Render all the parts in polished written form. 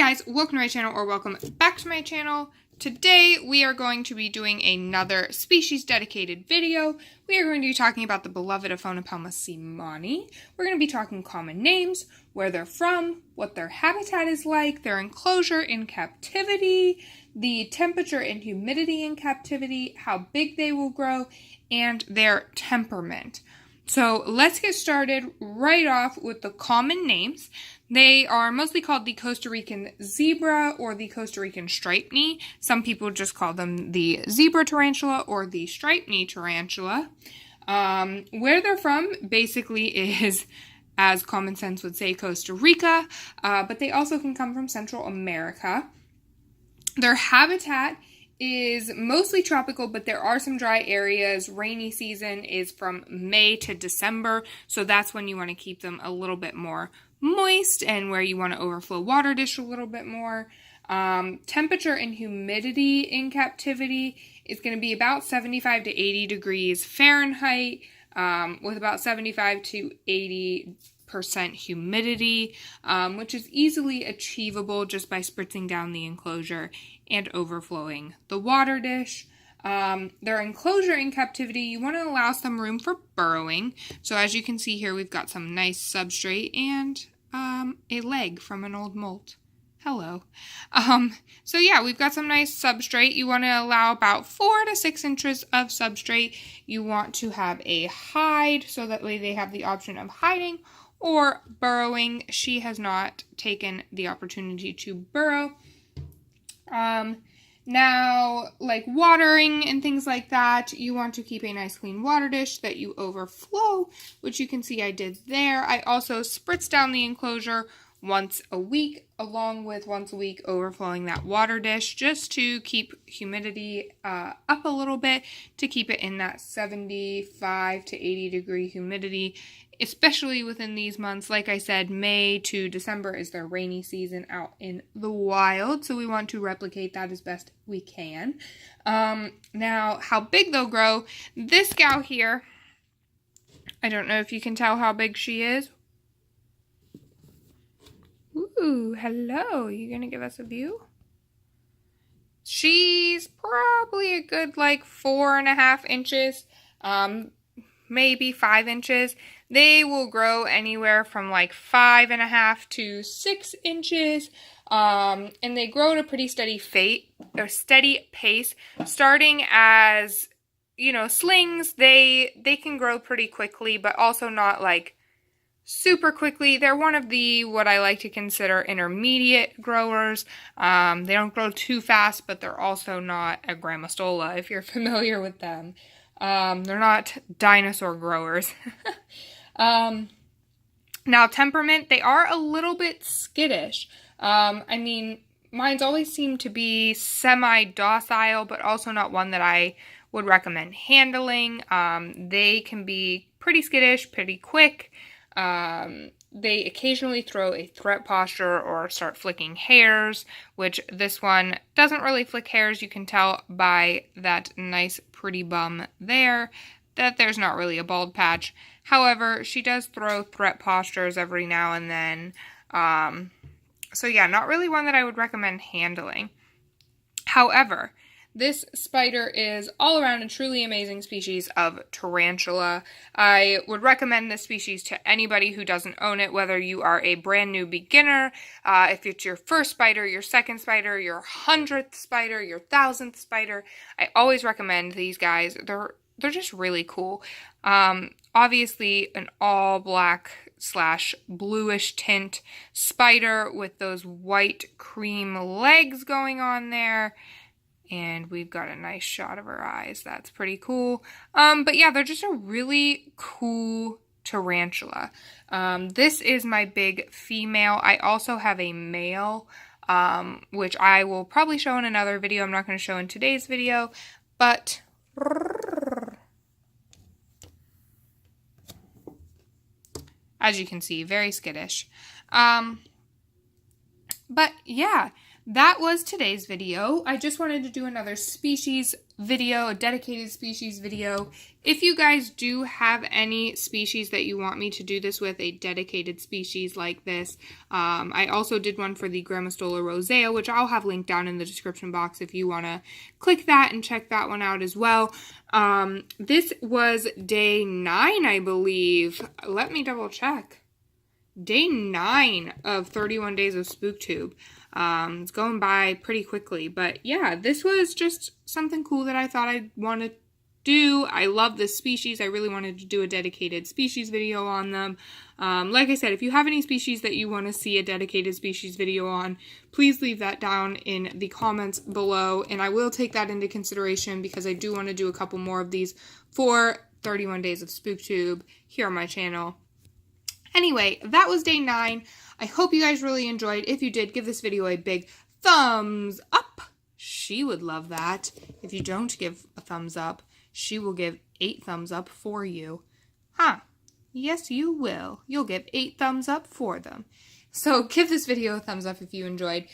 guys, welcome to my channel, or welcome back to my channel. Today we are going to be doing another species dedicated video. We are going to be talking about the beloved APHONOPELMA seemani. We're going to be talking common names, where they're from, what their habitat is like, their enclosure in captivity, the temperature and humidity in captivity, how big they will grow, and their temperament. So let's get started right off with the common names. They are mostly called the Costa Rican zebra or the Costa Rican striped knee. Some people just call them the zebra tarantula or the striped knee tarantula. Where they're from basically is, as common sense would say, Costa Rica, but they also can come from Central America. Their habitat is mostly tropical, but there are some dry areas. Rainy season is from May to December, so that's when you want to keep them a little bit more moist and where you want to overflow water dish a little bit more. Temperature and humidity in captivity is going to be about 75 to 80 degrees Fahrenheit, with about 75 to 80% humidity, which is easily achievable just by spritzing down the enclosure and overflowing the water dish. Their enclosure in captivity, you want to allow some room for burrowing. So as you can see here, we've got some nice substrate and a leg from an old molt. Hello. So yeah, we've got some nice substrate. You want to allow about 4 to 6 inches of substrate. You want to have a hide, so that way they have the option of hiding or burrowing. She has not taken the opportunity to burrow. Now, like watering and things like that, you want to keep a nice clean water dish that you overflow, which you can see I did there. I also spritz down the enclosure once a week, along with once a week overflowing that water dish, just to keep humidity up a little bit, to keep it in that 75 to 80 degree humidity, especially within these months. Like I said, May to December is their rainy season out in the wild, so we want to replicate that as best we can. Now, how big they'll grow, this gal here, I don't know if you can tell how big she is. Ooh, hello. You gonna give us a view? She's probably a good like 4.5 inches, maybe 5 inches. They will grow anywhere from like 5.5 to 6 inches, and they grow at a pretty steady pace. Starting as, you know, slings, they can grow pretty quickly, but also not like super quickly. They're one of the, what I like to consider, intermediate growers. They don't grow too fast, but they're also not a grammostola, if you're familiar with them. They're not dinosaur growers. Now, temperament, they are a little bit skittish. I mean, mine's always seemed to be semi-docile, but also not one that I would recommend handling. They can be pretty skittish, pretty quick. They occasionally throw a threat posture or start flicking hairs, which this one doesn't really flick hairs. You can tell by that nice pretty bum there that there's not really a bald patch. However, she does throw threat postures every now and then. So yeah, not really one that I would recommend handling. However, this spider is all around a truly amazing species of tarantula. I would recommend this species to anybody who doesn't own it, whether you are a brand new beginner, if it's your first spider, your second spider, your 100th spider, your 1000th spider. I always recommend these guys. They're just really cool. Obviously an all black / bluish tint spider with those white cream legs going on there. And we've got a nice shot of her eyes. That's pretty cool. But yeah, they're just a really cool tarantula. This is my big female. I also have a male, which I will probably show in another video. I'm not going to show in today's video, but as you can see, very skittish. But yeah, that was today's video. I just wanted to do another species video, a dedicated species video. If you guys do have any species that you want me to do this with, a dedicated species like this, I also did one for the Grammostola rosea, which I'll have linked down in the description box if you want to click that and check that one out as well. This was day 9, I believe. Let me double check. Day 9 of 31 days of SpookTube. It's going by pretty quickly, but yeah, this was just something cool that I thought I'd want to do. I love this species. I really wanted to do a dedicated species video on them. Like I said, if you have any species that you want to see a dedicated species video on, please leave that down in the comments below, and I will take that into consideration because I do want to do a couple more of these for 31 days of SpookTube here on my channel. Anyway, that was day 9. I hope you guys really enjoyed. If you did, give this video a big thumbs up. She would love that. If you don't give a thumbs up, she will give 8 thumbs up for you. Huh. Yes, you will. You'll give 8 thumbs up for them. So give this video a thumbs up if you enjoyed.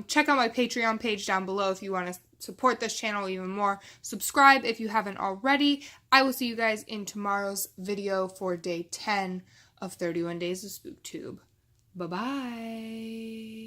Check out my Patreon page down below if you want to support this channel even more. Subscribe if you haven't already. I will see you guys in tomorrow's video for day 10 of 31 days of SpookTube. Bye-bye.